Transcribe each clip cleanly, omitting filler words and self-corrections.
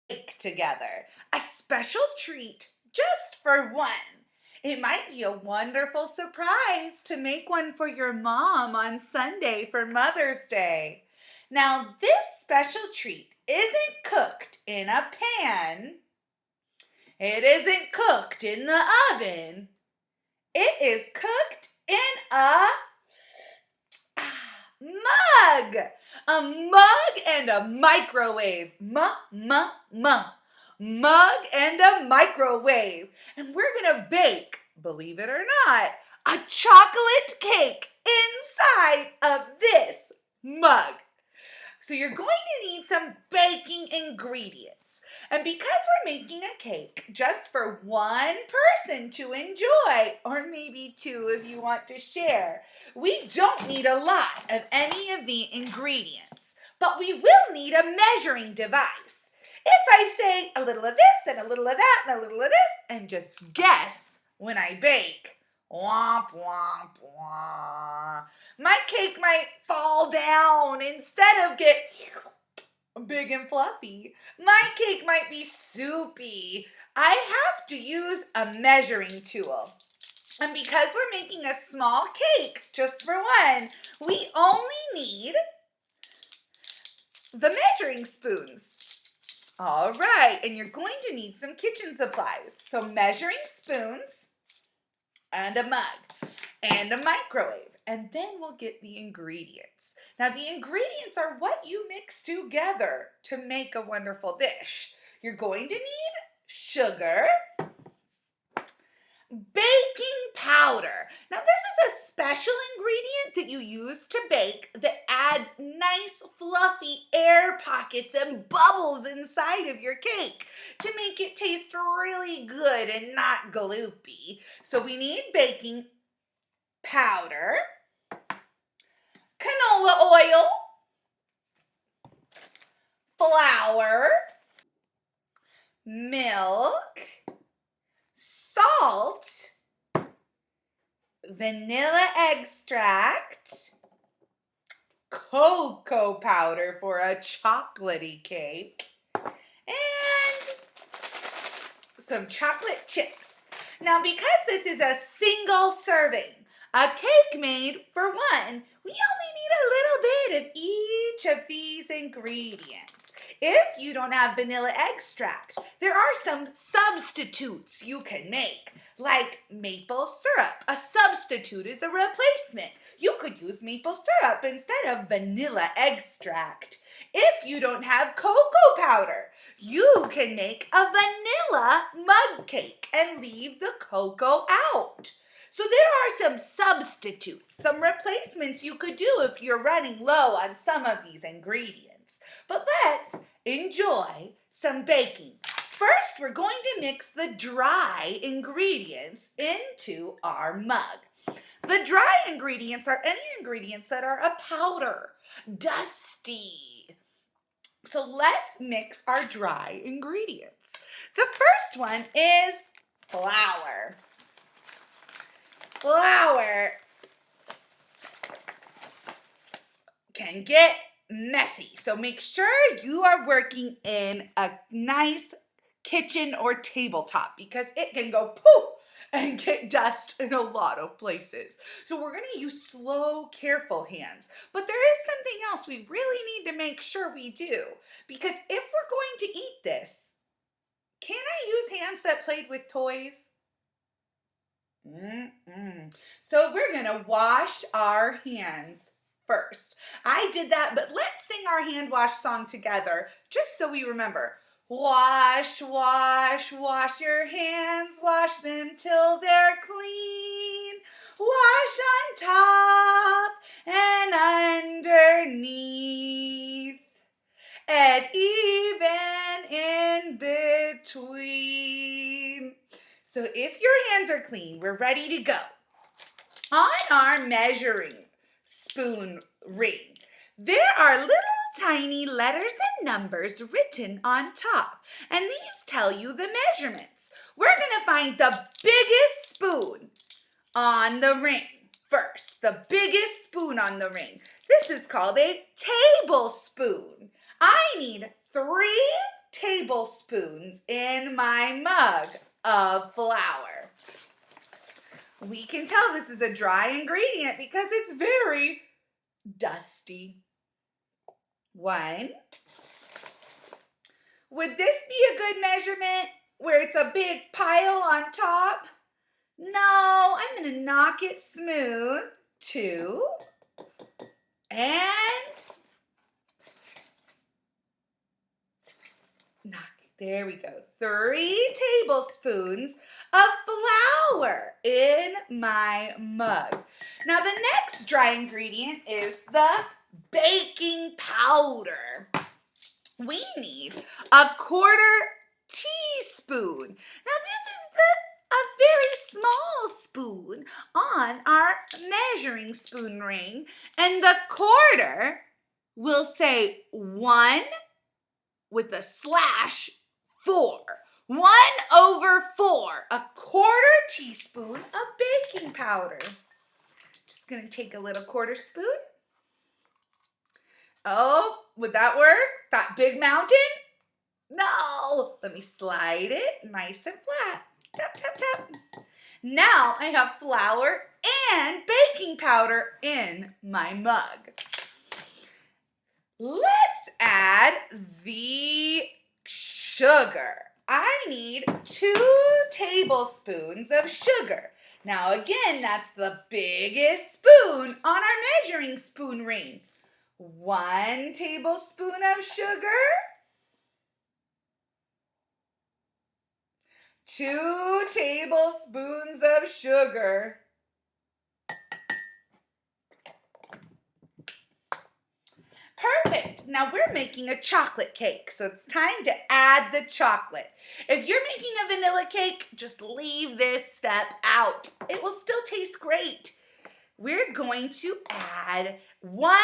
cake together. A special treat just for one. It might be a wonderful surprise to make one for your mom on Sunday for Mother's Day. Now, this special treat isn't cooked in a pan. It isn't cooked in the oven. It is cooked in a mug. A mug and a microwave. Mug and a microwave. And we're going to bake, believe it or not, a chocolate cake inside of this mug. So you're going to need some baking ingredients. And because we're making a cake just for one person to enjoy, or maybe two if you want to share, we don't need a lot of any of the ingredients, but we will need a measuring device. If I say a little of this and a little of that and a little of this, and just guess when I bake, womp, womp, womp, my cake might fall down instead of get big and fluffy. My cake might be soupy. I have to use a measuring tool. And because we're making a small cake just for one, we only need the measuring spoons. All right, and you're going to need some kitchen supplies. So measuring spoons and a mug and a microwave. And then we'll get the ingredients. Now, the ingredients are what you mix together to make a wonderful dish. You're going to need sugar, baking powder. Now, this is a special ingredient that you use to bake that adds nice, fluffy air pockets and bubbles inside of your cake to make it taste really good and not gloopy. So we need baking powder, canola oil, flour, milk, salt, vanilla extract, cocoa powder for a chocolatey cake, and some chocolate chips. Now, because this is a single serving, a cake made for one, we only need a little bit of each of these ingredients. If you don't have vanilla extract, there are some substitutes you can make, like maple syrup. A substitute is a replacement. You could use maple syrup instead of vanilla extract. If you don't have cocoa powder, you can make a vanilla mug cake and leave the cocoa out. So there are some substitutes, some replacements you could do if you're running low on some of these ingredients. But let's enjoy some baking. First, we're going to mix the dry ingredients into our mug. The dry ingredients are any ingredients that are a powder, dusty. So let's mix our dry ingredients. The first one is flour. Flour can get messy, so make sure you are working in a nice kitchen or tabletop because it can go poof and get dust in a lot of places. So we're going to use slow, careful hands. But there is something else we really need to make sure we do, because if we're going to eat this, can I use hands that played with toys? So we're going to wash our hands first. I did that, but let's sing our hand wash song together just so we remember. Wash, wash, wash your hands, wash them till they're clean. Wash on top and underneath, and even in between. So if your hands are clean, we're ready to go. On our measuring spoon ring, there are little tiny letters and numbers written on top, and these tell you the measurements. We're going to find the biggest spoon on the ring first, the biggest spoon on the ring. This is called a tablespoon. I need 3 tablespoons in my mug of flour. We can tell this is a dry ingredient because it's very dusty. 1. Would this be a good measurement where it's a big pile on top? No, I'm going to knock it smooth. 2. And knock. There we go. 3 tablespoons of flour in my mug. Now the next dry ingredient is the baking powder. We need a 1/4 teaspoon. Now this is a very small spoon on our measuring spoon ring, and the 1/4 will say 1 with a slash 4. 1/4, a 1/4 teaspoon of baking powder. Just gonna take a little 1/4 spoon. Oh, would that work? That big mountain? No, let me slide it nice and flat. Tap, tap, tap. Now I have flour and baking powder in my mug. Let's add the sugar. I need 2 tablespoons of sugar. Now again, that's the biggest spoon on our measuring spoon ring. 1 tablespoon of sugar. 2 tablespoons of sugar. Perfect. Now we're making a chocolate cake, so it's time to add the chocolate. If you're making a vanilla cake, just leave this step out. It will still taste great. We're going to add 1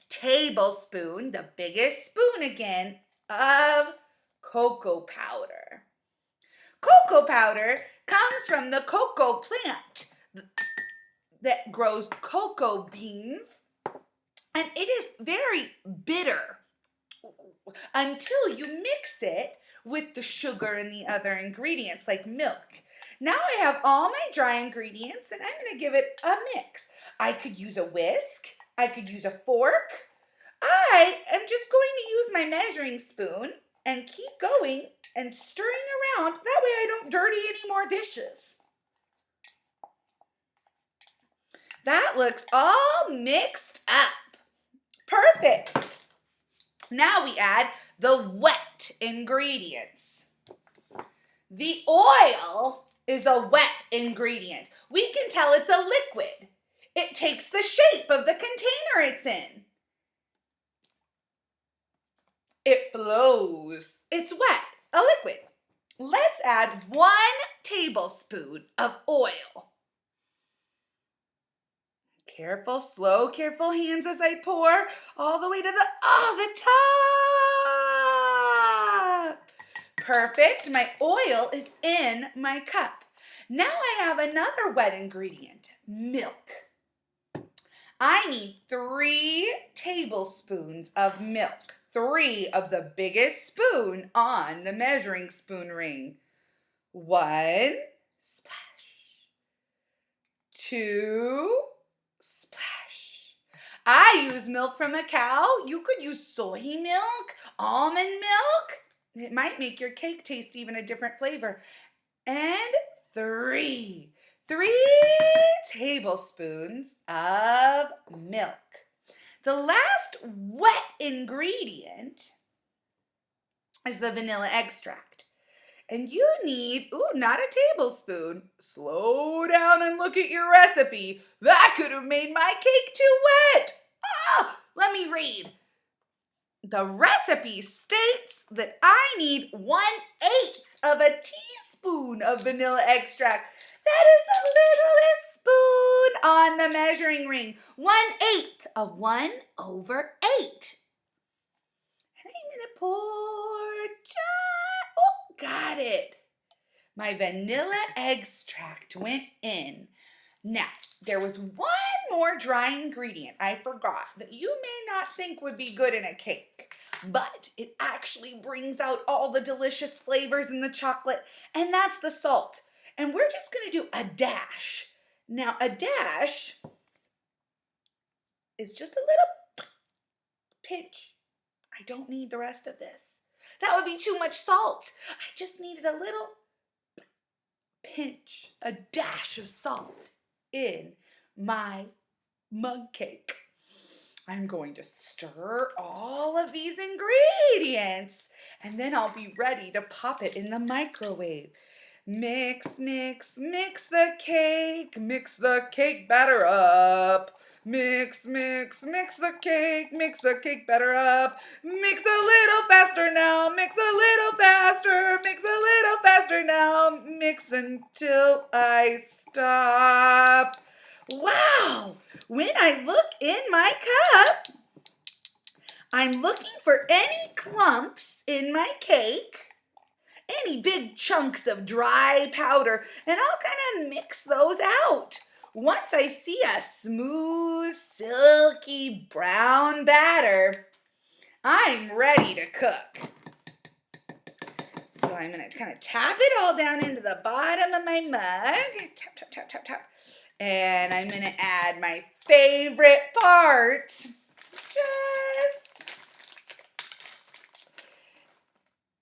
tablespoon, the biggest spoon again, of cocoa powder. Cocoa powder comes from the cocoa plant that grows cocoa beans, and it is very bitter until you mix it with the sugar and the other ingredients like milk. Now I have all my dry ingredients, and I'm going to give it a mix. I could use a whisk. I could use a fork. I am just going to use my measuring spoon and keep going and stirring around. That way I don't dirty any more dishes. That looks all mixed up. Perfect. Now we add the wet ingredients. The oil is a wet ingredient. We can tell it's a liquid. It takes the shape of the container it's in. It flows. It's wet, a liquid. Let's add 1 tablespoon of oil. Careful, slow, careful hands as I pour all the way to the top. Perfect. My oil is in my cup. Now I have another wet ingredient, milk. I need 3 tablespoons of milk. 3 of the biggest spoon on the measuring spoon ring. 1 splash. 2 splash. I use milk from a cow. You could use soy milk, almond milk. It might make your cake taste even a different flavor. And 3 tablespoons of milk. The last wet ingredient is the vanilla extract. And you need, not a tablespoon. Slow down and look at your recipe. That could have made my cake too wet. Let me read. The recipe states that I need 1/8 of a teaspoon of vanilla extract. That is the littlest spoon on the measuring ring. 1/8 of 1/8. And I'm going to pour got it. My vanilla extract went in. Now, there was 1 more dry ingredient I forgot that you may not think would be good in a cake. but it actually brings out all the delicious flavors in the chocolate, and that's the salt. And we're just gonna do a dash. Now, a dash is just a little pinch. I don't need the rest of this. That would be too much salt. I just needed a little pinch, a dash of salt in my mug cake. I'm going to stir all of these ingredients, and then I'll be ready to pop it in the microwave. Mix, mix, mix the cake batter up. Mix, mix, mix the cake batter up. Mix a little faster now, mix a little faster, mix a little faster now. Mix until I stop. Wow! When I look in my cup, I'm looking for any clumps in my cake, any big chunks of dry powder, and I'll kind of mix those out. Once I see a smooth, silky brown batter, I'm ready to cook. So I'm going to kind of tap it all down into the bottom of my mug. Tap, tap, tap, tap, tap. And I'm going to add my favorite part. Just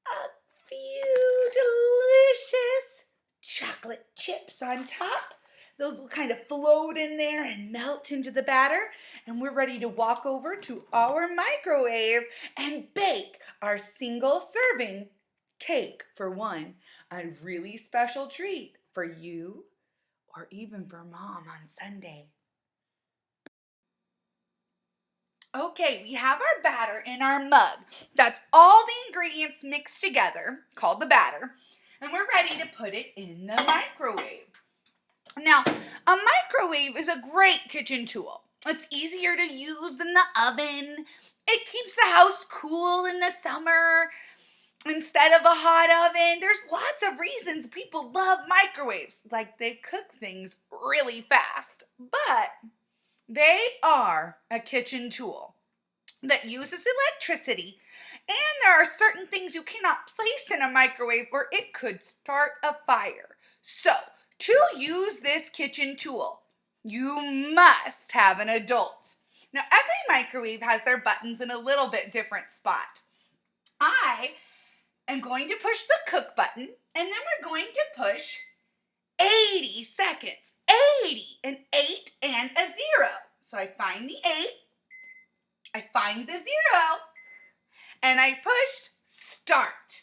a few delicious chocolate chips on top. Those will kind of float in there and melt into the batter. And we're ready to walk over to our microwave and bake our single serving cake for one. A really special treat for you or even for Mom on Sunday. Okay, we have our batter in our mug. That's all the ingredients mixed together, called the batter, and we're ready to put it in the microwave. Now, a microwave is a great kitchen tool. It's easier to use than the oven. It keeps the house cool in the summer instead of a hot oven. There's lots of reasons people love microwaves, like they cook things really fast, but they are a kitchen tool that uses electricity, and there are certain things you cannot place in a microwave or it could start a fire. So, to use this kitchen tool, you must have an adult. Now, every microwave has their buttons in a little bit different spot. I am going to push the cook button, and then we're going to push 80 seconds. 80, an 8 and a 0. So I find the 8, I find the 0, and I push start.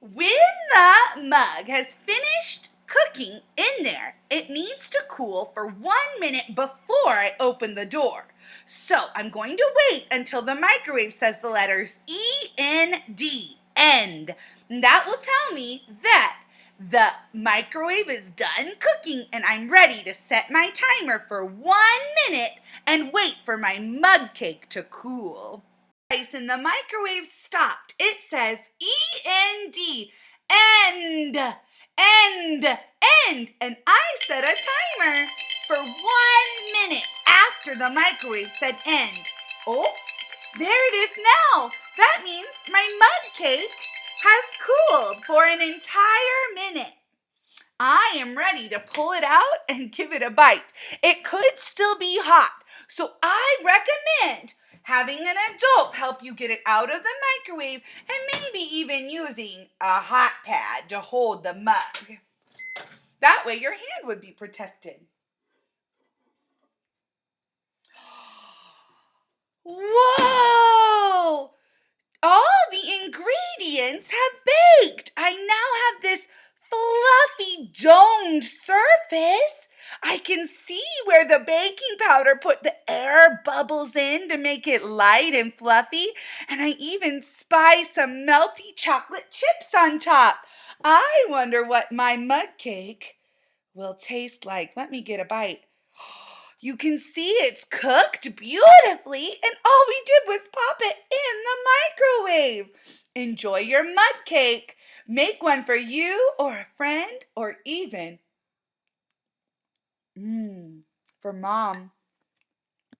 When the mug has finished cooking in there, it needs to cool for 1 minute before I open the door. So I'm going to wait until the microwave says the letters E-N-D, end. That will tell me that the microwave is done cooking and I'm ready to set my timer for 1 minute and wait for my mug cake to cool. And the microwave stopped. It says E-N-D, end, end, end. And I set a timer for 1 minute after the microwave said end. Oh, there it is now. That means my mug cake has cooled for an entire minute. I am ready to pull it out and give it a bite. It could still be hot, so I recommend having an adult help you get it out of the microwave and maybe even using a hot pad to hold the mug. That way your hand would be protected. Whoa! All the ingredients have baked. I now have this fluffy domed surface. I can see where the baking powder put the air bubbles in to make it light and fluffy, and I even spy some melty chocolate chips on top. I wonder what my mug cake will taste like. Let me get a bite. You can see it's cooked beautifully, and all we did was pop it in the microwave. Enjoy your mug cake. Make one for you or a friend or even for Mom.